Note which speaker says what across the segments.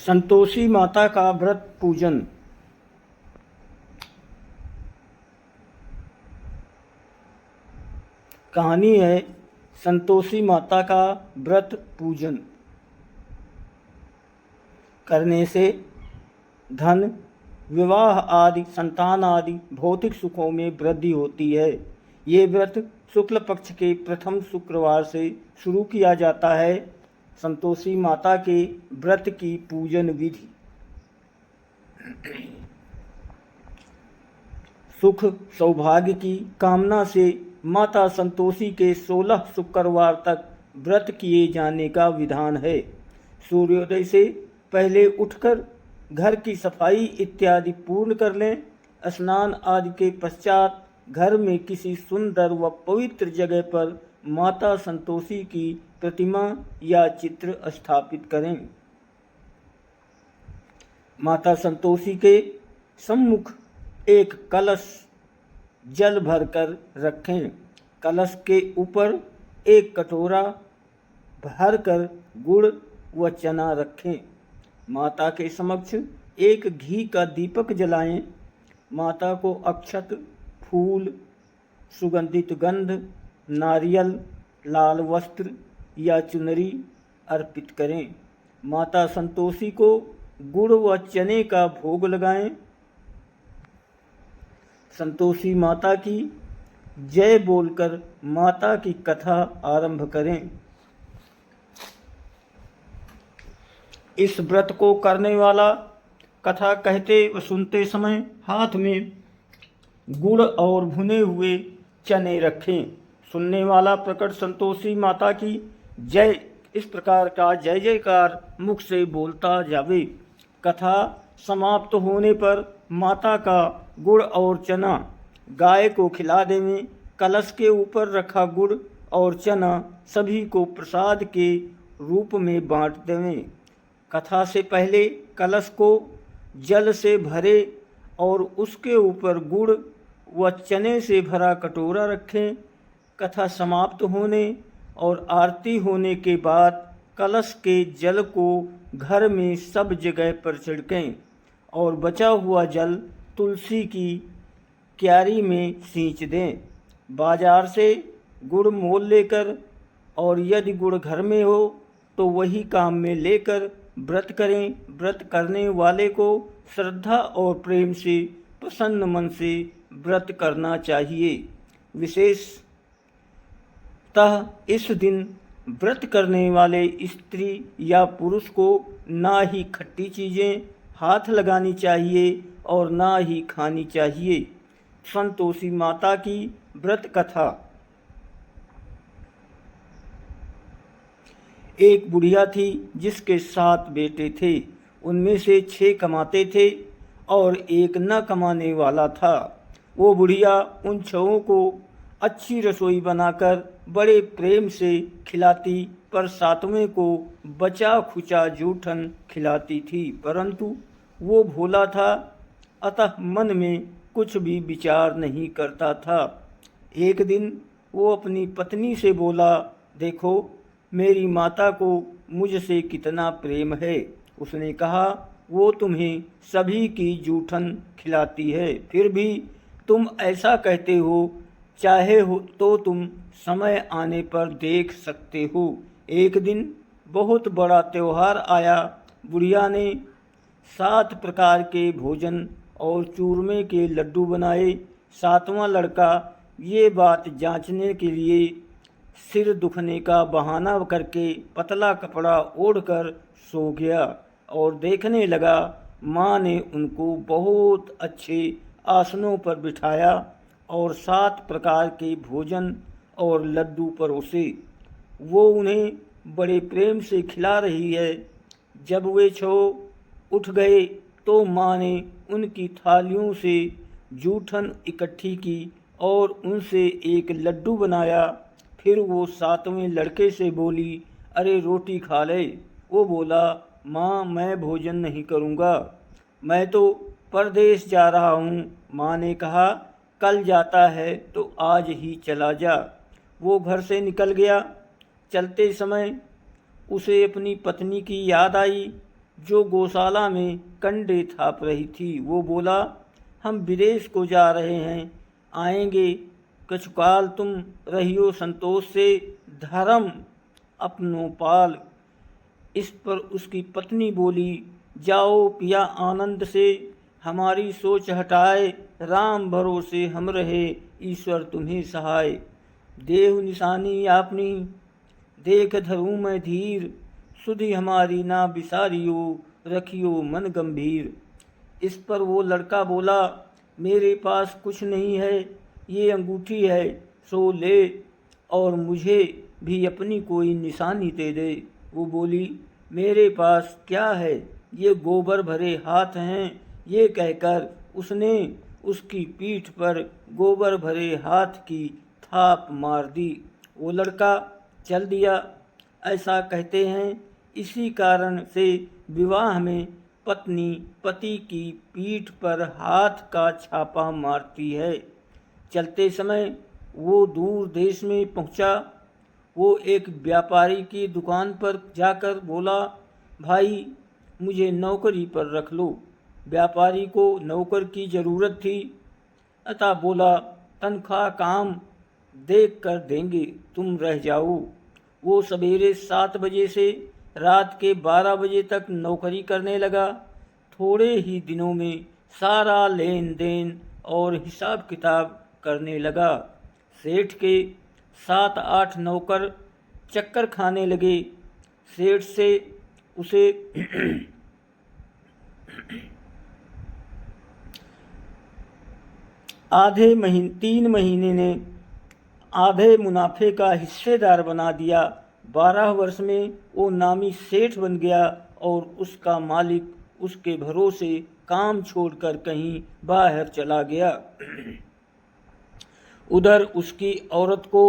Speaker 1: संतोषी माता का व्रत पूजन। कहानी है संतोषी माता का व्रत पूजन करने से धन, विवाह आदि, संतान आदि भौतिक सुखों में वृद्धि होती है। ये व्रत शुक्ल पक्ष के प्रथम शुक्रवार से शुरू किया जाता है। संतोषी माता के व्रत की पूजन विधि। सुख सौभाग्य की कामना से माता संतोषी के 16 शुक्रवार तक व्रत किए जाने का विधान है। सूर्योदय से पहले उठकर घर की सफाई इत्यादि पूर्ण कर लें। स्नान आदि के पश्चात घर में किसी सुंदर व पवित्र जगह पर माता संतोषी की प्रतिमा या चित्र स्थापित करें। माता संतोषी के सम्मुख एक कलश जल भरकर रखें। कलश के ऊपर एक कटोरा भरकर गुड़ व चना रखें। माता के समक्ष एक घी का दीपक जलाएं। माता को अक्षत, फूल, सुगंधित गंध, नारियल, लाल वस्त्र या चुनरी अर्पित करें। माता संतोषी को गुड़ व चने का भोग लगाएं। संतोषी माता की जय बोलकर माता की कथा आरंभ करें। इस व्रत को करने वाला कथा कहते व सुनते समय हाथ में गुड़ और भुने हुए चने रखें। सुनने वाला प्रकट संतोषी माता की जय इस प्रकार का जय जयकार मुख से बोलता जावे। कथा समाप्त होने पर माता का गुड़ और चना गाय को खिला देवें। कलश के ऊपर रखा गुड़ और चना सभी को प्रसाद के रूप में बांट देवें। कथा से पहले कलश को जल से भरे और उसके ऊपर गुड़ व चने से भरा कटोरा रखें। कथा समाप्त होने और आरती होने के बाद कलश के जल को घर में सब जगह पर छिड़कें और बचा हुआ जल तुलसी की क्यारी में सींच दें। बाजार से गुड़ मोल लेकर और यदि गुड़ घर में हो तो वही काम में लेकर व्रत करें। व्रत करने वाले को श्रद्धा और प्रेम से प्रसन्न मन से व्रत करना चाहिए। विशेषतः इस दिन व्रत करने वाले स्त्री या पुरुष को ना ही खट्टी चीज़ें हाथ लगानी चाहिए और ना ही खानी चाहिए। संतोषी माता की व्रत कथा। एक बुढ़िया थी जिसके 7 बेटे थे। उनमें से 6 कमाते थे और एक न कमाने वाला था। वो बुढ़िया उन 6 को अच्छी रसोई बनाकर बड़े प्रेम से खिलाती, पर 7वें को बचा खुचा जूठन खिलाती थी। परंतु वो भोला था, अतः मन में कुछ भी विचार नहीं करता था। एक दिन वो अपनी पत्नी से बोला, देखो मेरी माता को मुझसे कितना प्रेम है। उसने कहा, वो तुम्हें सभी की जूठन खिलाती है, फिर भी तुम ऐसा कहते हो। चाहे हो तो तुम समय आने पर देख सकते हो। एक दिन बहुत बड़ा त्योहार आया। बुढ़िया ने 7 प्रकार के भोजन और चूरमे के लड्डू बनाए। 7वां लड़का ये बात जांचने के लिए सिर दुखने का बहाना करके पतला कपड़ा ओढ़कर सो गया और देखने लगा। माँ ने उनको बहुत अच्छे आसनों पर बिठाया और 7 प्रकार के भोजन और लड्डू परोसे। वो उन्हें बड़े प्रेम से खिला रही है। जब वे 6 उठ गए तो माँ ने उनकी थालियों से जूठन इकट्ठी की और उनसे एक लड्डू बनाया। फिर वो 7वें लड़के से बोली, अरे रोटी खा ले। वो बोला, माँ मैं भोजन नहीं करूँगा, मैं तो परदेश जा रहा हूँ। माँ ने कहा, कल जाता है तो आज ही चला जा। वो घर से निकल गया। चलते समय उसे अपनी पत्नी की याद आई। जो गौशाला में कंडे थाप रही थी। वो बोला, हम विदेश को जा रहे हैं, आएंगे कछुकाल, तुम रहियो संतोष से, धर्म अपनो पाल। इस पर उसकी पत्नी बोली, जाओ पिया आनंद से, हमारी सोच हटाए, राम भरोसे हम रहे, ईश्वर तुम्हें सहाय। देव निशानी आपनी देख धरूं मैं धीर, सुधि हमारी ना बिसारियो, रखियो मन गंभीर। इस पर वो लड़का बोला, मेरे पास कुछ नहीं है, ये अंगूठी है सो ले, और मुझे भी अपनी कोई निशानी दे दे। वो बोली, मेरे पास क्या है, ये गोबर भरे हाथ हैं। ये कहकर उसने उसकी पीठ पर गोबर भरे हाथ की थाप मार दी। वो लड़का चल दिया। ऐसा कहते हैं, इसी कारण से विवाह में पत्नी पति की पीठ पर हाथ का छापा मारती है। चलते समय वो दूर देश में पहुंचा। वो एक व्यापारी की दुकान पर जाकर बोला, भाई मुझे नौकरी पर रख लो। व्यापारी को नौकर की ज़रूरत थी, अतः बोला, तनख्वाह काम देख कर देंगे, तुम रह जाओ। वो सवेरे 7 बजे से रात के 12 बजे तक नौकरी करने लगा। थोड़े ही दिनों में सारा लेन देन और हिसाब किताब करने लगा। सेठ के 7-8 नौकर चक्कर खाने लगे। सेठ से उसे आधे महीने 3 महीने ने आधे मुनाफे का हिस्सेदार बना दिया। 12 वर्ष में वो नामी सेठ बन गया और उसका मालिक उसके भरोसे काम छोड़कर कहीं बाहर चला गया। उधर उसकी औरत को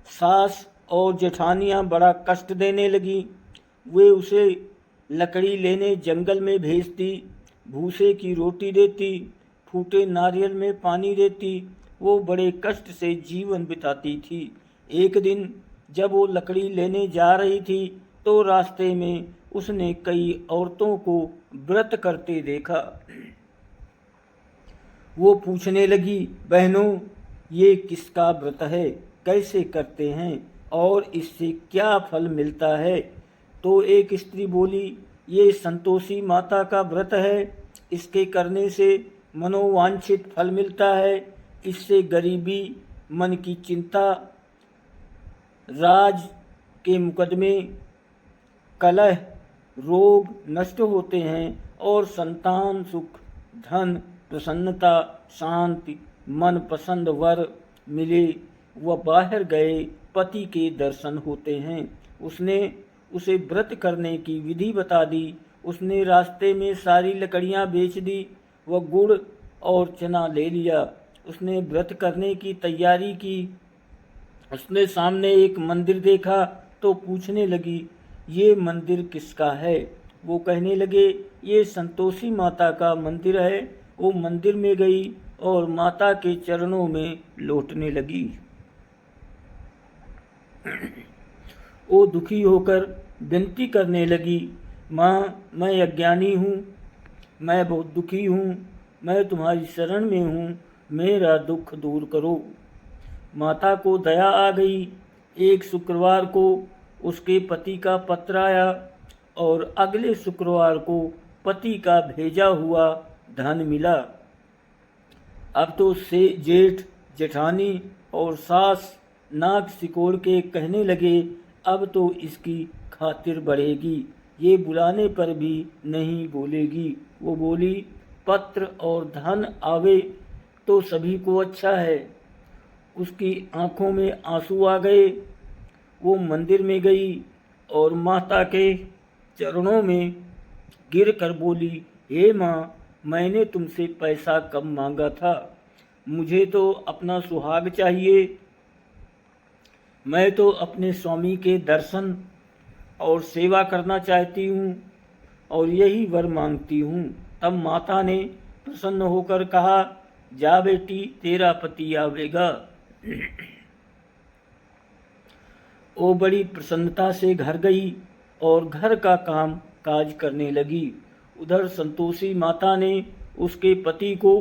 Speaker 1: सास और जेठानियां बड़ा कष्ट देने लगी। वे उसे लकड़ी लेने जंगल में भेजती, भूसे की रोटी देती, फूटे नारियल में पानी देती। वो बड़े कष्ट से जीवन बिताती थी। एक दिन जब वो लकड़ी लेने जा रही थी तो रास्ते में उसने कई औरतों को व्रत करते देखा। वो पूछने लगी, बहनों ये किसका व्रत है, कैसे करते हैं और इससे क्या फल मिलता है? तो एक स्त्री बोली, ये संतोषी माता का व्रत है, इसके करने से मनोवांछित फल मिलता है। इससे गरीबी, मन की चिंता, राज के मुकदमे, कलह, रोग नष्ट होते हैं और संतान सुख, धन, प्रसन्नता, शांति, मन पसंद वर मिले व बाहर गए पति के दर्शन होते हैं। उसने उसे व्रत करने की विधि बता दी। उसने रास्ते में सारी लकड़ियां बेच दी व गुड़ और चना ले लिया। उसने व्रत करने की तैयारी की। उसने सामने एक मंदिर देखा तो पूछने लगी, ये मंदिर किसका है? वो कहने लगे, ये संतोषी माता का मंदिर है। वो मंदिर में गई और माता के चरणों में लौटने लगी। वो दुखी होकर विनती करने लगी, माँ मैं अज्ञानी हूँ, मैं बहुत दुखी हूँ, मैं तुम्हारी शरण में हूँ, मेरा दुख दूर करो। माता को दया आ गई। एक शुक्रवार को उसके पति का पत्र आया और अगले शुक्रवार को पति का भेजा हुआ धन मिला। अब तो से जेठ, जेठानी और सास नाक सिकोड़ के कहने लगे, अब तो इसकी खातिर बढ़ेगी, ये बुलाने पर भी नहीं बोलेगी। वो बोली, पत्र और धन आवे तो सभी को अच्छा है। उसकी आंखों में आंसू आ गए। वो मंदिर में गई और माता के चरणों में गिर कर बोली, हे माँ, मैंने तुमसे पैसा कम मांगा था, मुझे तो अपना सुहाग चाहिए। मैं तो अपने स्वामी के दर्शन और सेवा करना चाहती हूँ और यही वर मांगती हूँ। तब माता ने प्रसन्न होकर कहा, जा बेटी, तेरा पति आवेगा। वो बड़ी प्रसन्नता से घर गई और घर का काम काज करने लगी। उधर संतोषी माता ने उसके पति को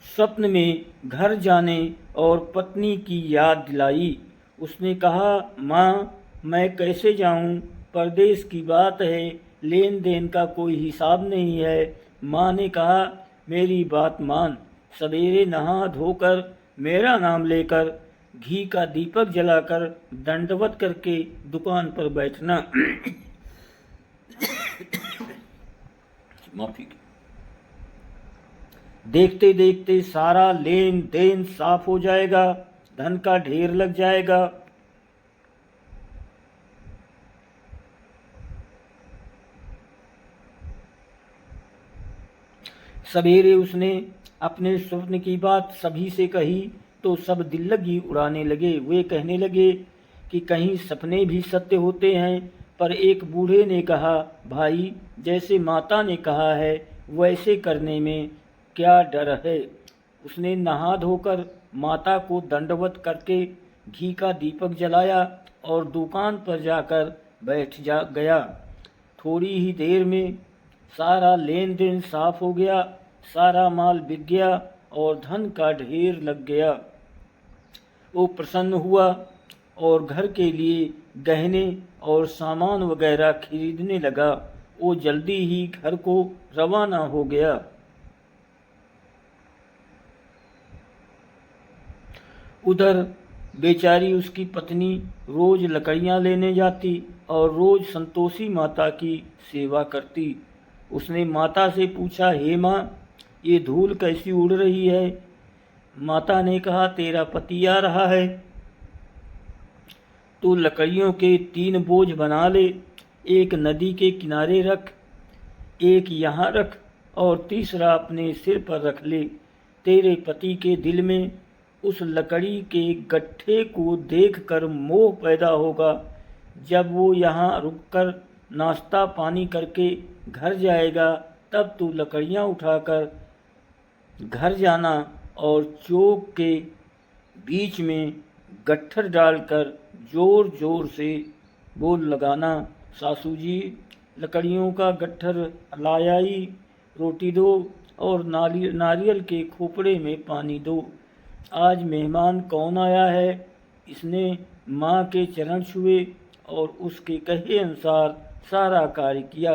Speaker 1: स्वप्न में घर जाने और पत्नी की याद दिलाई। उसने कहा, माँ, मैं कैसे जाऊँ? परदेश की बात है, लेन देन का कोई हिसाब नहीं है। माँ ने कहा, मेरी बात मान, सवेरे नहा धोकर मेरा नाम लेकर घी का दीपक जलाकर दंडवत करके दुकान पर बैठना। माफी। देखते देखते सारा लेन देन साफ हो जाएगा, धन का ढेर लग जाएगा। सवेरे उसने अपने स्वप्न की बात सभी से कही तो सब दिल लगी उड़ाने लगे। वे कहने लगे कि कहीं सपने भी सत्य होते हैं। पर एक बूढ़े ने कहा, भाई, जैसे माता ने कहा है वैसे करने में क्या डर है। उसने नहा धोकर माता को दंडवत करके घी का दीपक जलाया और दुकान पर जाकर गया। थोड़ी ही देर में सारा लेन देन साफ हो गया, सारा माल बिक गया और धन का ढेर लग गया। वो प्रसन्न हुआ और घर के लिए गहने और सामान वगैरह खरीदने लगा। वो जल्दी ही घर को रवाना हो गया। उधर बेचारी उसकी पत्नी रोज लकड़ियां लेने जाती और रोज संतोषी माता की सेवा करती। उसने माता से पूछा, हे माँ, ये धूल कैसी उड़ रही है? माता ने कहा, तेरा पति आ रहा है, तू लकड़ियों के 3 बोझ बना ले, एक नदी के किनारे रख, एक यहाँ रख और तीसरा अपने सिर पर रख ले। तेरे पति के दिल में उस लकड़ी के गट्ठे को देखकर मोह पैदा होगा। जब वो यहाँ रुककर नाश्ता पानी करके घर जाएगा तब तू लकड़ियाँ उठाकर घर जाना और चौक के बीच में गट्ठर डालकर जोर जोर से बोल लगाना, सासू जी, लकड़ियों का गट्ठर लायाई, रोटी दो और नारियल के खोपड़े में पानी दो। आज मेहमान कौन आया है? इसने माँ के चरण छुए और उसके कहे अनुसार सारा कार्य किया।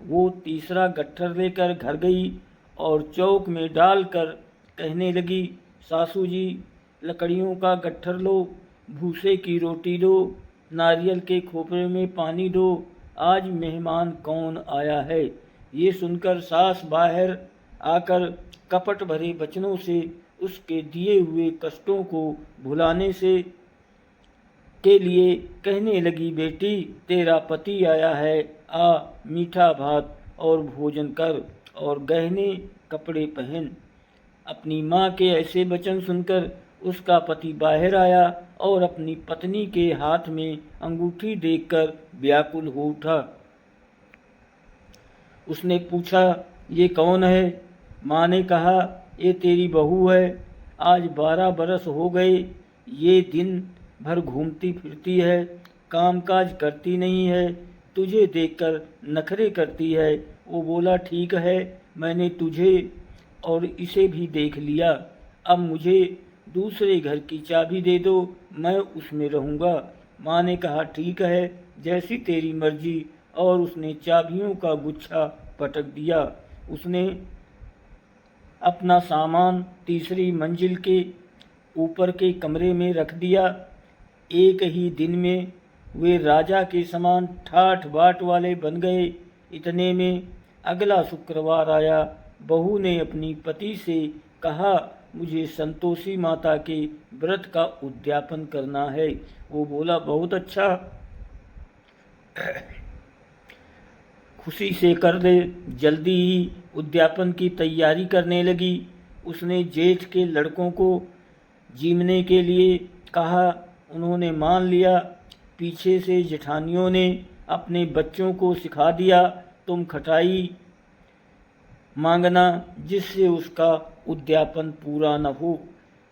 Speaker 1: वो तीसरा गट्ठर लेकर घर गई और चौक में डालकर कहने लगी, सासू जी, लकड़ियों का गट्ठर लो, भूसे की रोटी दो, नारियल के खोपरे में पानी दो, आज मेहमान कौन आया है। ये सुनकर सास बाहर आकर कपट भरे वचनों से उसके दिए हुए कष्टों को भुलाने से के लिए कहने लगी, बेटी, तेरा पति आया है, आ मीठा भात और भोजन कर और गहने कपड़े पहन। अपनी माँ के ऐसे वचन सुनकर उसका पति बाहर आया और अपनी पत्नी के हाथ में अंगूठी देखकर व्याकुल हो उठा। उसने पूछा, ये कौन है? माँ ने कहा, ये तेरी बहू है। आज 12 बरस हो गए ये दिन भर घूमती फिरती है, कामकाज करती नहीं है, तुझे देखकर नखरे करती है। वो बोला, ठीक है, मैंने तुझे और इसे भी देख लिया, अब मुझे दूसरे घर की चाबी दे दो, मैं उसमें रहूँगा। माँ ने कहा, ठीक है, जैसी तेरी मर्जी, और उसने चाबियों का गुच्छा पटक दिया। उसने अपना सामान तीसरी मंजिल के ऊपर के कमरे में रख दिया। एक ही दिन में वे राजा के समान ठाठ बाट वाले बन गए। इतने में अगला शुक्रवार आया। बहू ने अपनी पति से कहा, मुझे संतोषी माता के व्रत का उद्यापन करना है। वो बोला, बहुत अच्छा, खुशी से कर दे। जल्दी ही उद्यापन की तैयारी करने लगी। उसने जेठ के लड़कों को जीमने के लिए कहा, उन्होंने मान लिया। पीछे से जेठानियों ने अपने बच्चों को सिखा दिया, तुम खटाई मांगना जिससे उसका उद्यापन पूरा न हो।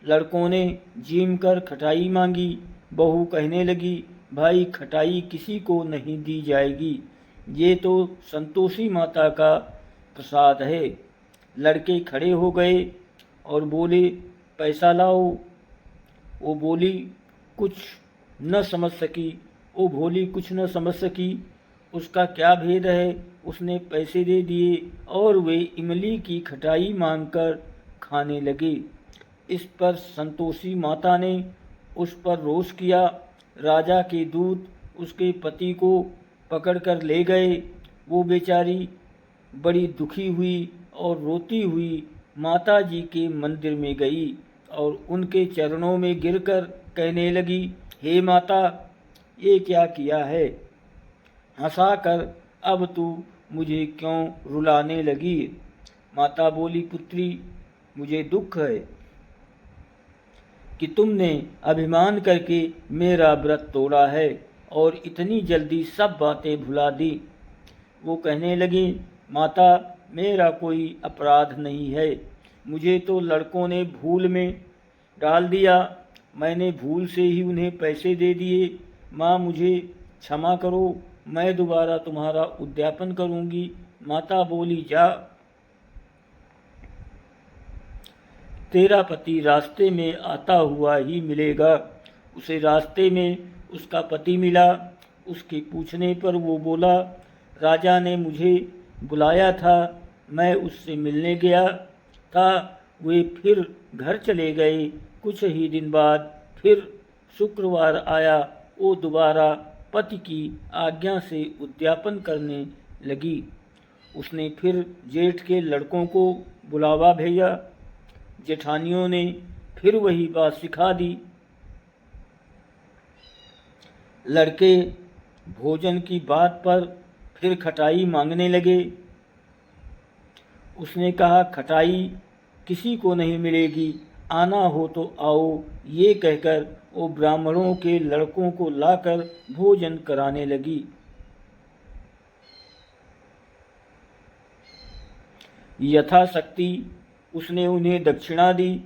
Speaker 1: लड़कों ने जीम कर खटाई मांगी। बहू कहने लगी, भाई खटाई किसी को नहीं दी जाएगी, ये तो संतोषी माता का प्रसाद है। लड़के खड़े हो गए और बोले, पैसा लाओ। वो बोली कुछ न समझ सकी वो भोली कुछ न समझ सकी उसका क्या भेद है। उसने पैसे दे दिए और वे इमली की खटाई मांगकर खाने लगे। इस पर संतोषी माता ने उस पर रोष किया। राजा के दूत उसके पति को पकड़कर ले गए। वो बेचारी बड़ी दुखी हुई और रोती हुई माता जी के मंदिर में गई और उनके चरणों में गिरकर कहने लगी, हे माता, ये क्या किया है? हंसाकर अब तू मुझे क्यों रुलाने लगी? माता बोली, पुत्री, मुझे दुख है कि तुमने अभिमान करके मेरा व्रत तोड़ा है और इतनी जल्दी सब बातें भुला दी। वो कहने लगी, माता, मेरा कोई अपराध नहीं है, मुझे तो लड़कों ने भूल में डाल दिया, मैंने भूल से ही उन्हें पैसे दे दिए। माँ, मुझे क्षमा करो, मैं दोबारा तुम्हारा उद्यापन करूँगी। माता बोली, जा, तेरा पति रास्ते में आता हुआ ही मिलेगा। उसे रास्ते में उसका पति मिला। उसके पूछने पर वो बोला, राजा ने मुझे बुलाया था, मैं उससे मिलने गया था। वे फिर घर चले गए। कुछ ही दिन बाद फिर शुक्रवार आया। वो दोबारा पति की आज्ञा से उद्यापन करने लगी। उसने फिर जेठ के लड़कों को बुलावा भेजा। जेठानियों ने फिर वही बात सिखा दी। लड़के भोजन की बात पर फिर खटाई मांगने लगे। उसने कहा, खटाई किसी को नहीं मिलेगी, आना हो तो आओ। ये कहकर वो ब्राह्मणों के लड़कों को लाकर भोजन कराने लगी। यथाशक्ति उसने उन्हें दक्षिणा दी।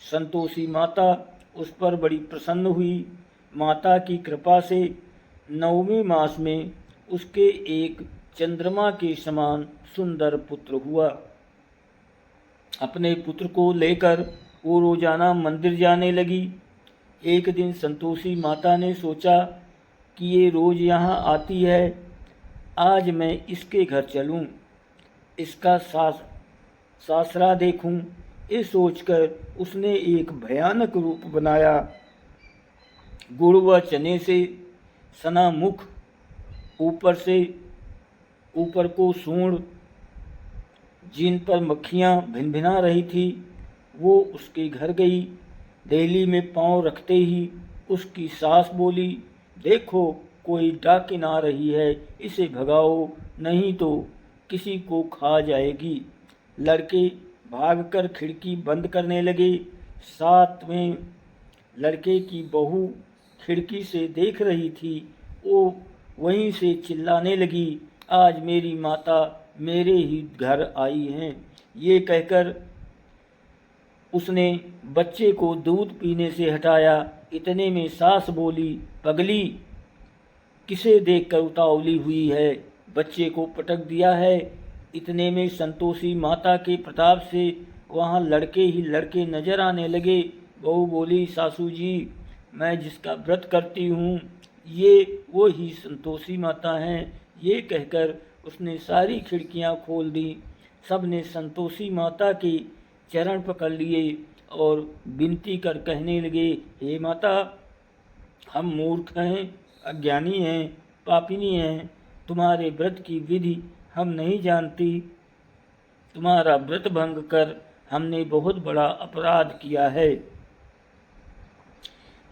Speaker 1: संतोषी माता उस पर बड़ी प्रसन्न हुई। माता की कृपा से 9वें मास में उसके एक चंद्रमा के समान सुंदर पुत्र हुआ। अपने पुत्र को लेकर वो रोजाना मंदिर जाने लगी। एक दिन संतोषी माता ने सोचा कि ये रोज यहाँ आती है, आज मैं इसके घर चलूँ, इसका सासरा देखूं। ये सोचकर उसने एक भयानक रूप बनाया। गुड़ व चने से सना मुख, ऊपर को सूंड, जिन पर मक्खियाँ भिनभिना रही थी। वो उसके घर गई। देहली में पांव रखते ही उसकी सास बोली, देखो, कोई डाकिन आ रही है, इसे भगाओ, नहीं तो किसी को खा जाएगी। लड़के भागकर खिड़की बंद करने लगे। साथ में लड़के की बहू खिड़की से देख रही थी। वो वहीं से चिल्लाने लगी, आज मेरी माता मेरे ही घर आई हैं। ये कहकर उसने बच्चे को दूध पीने से हटाया। इतने में सास बोली, पगली, किसे देखकर उतावली हुई है, बच्चे को पटक दिया है। इतने में संतोषी माता के प्रताप से वहाँ लड़के ही लड़के नजर आने लगे। बहू बोली, सासू जी, मैं जिसका व्रत करती हूँ ये वो ही संतोषी माता हैं। ये कहकर उसने सारी खिड़कियाँ खोल दी। सब ने संतोषी माता के चरण पकड़ लिए और विनती कर कहने लगे, हे माता, हम मूर्ख हैं, अज्ञानी हैं, पापिनी हैं, तुम्हारे व्रत की विधि हम नहीं जानती। तुम्हारा व्रत भंग कर हमने बहुत बड़ा अपराध किया है।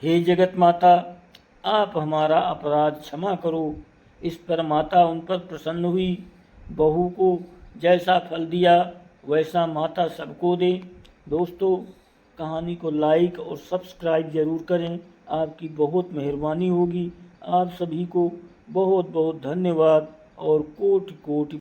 Speaker 1: हे जगत माता, आप हमारा अपराध क्षमा करो। इस पर माता उन पर प्रसन्न हुई। बहू को जैसा फल दिया वैसा माता सबको दे। दोस्तों, कहानी को लाइक और सब्सक्राइब ज़रूर करें, आपकी बहुत मेहरबानी होगी। आप सभी को बहुत बहुत धन्यवाद और कोटि कोटि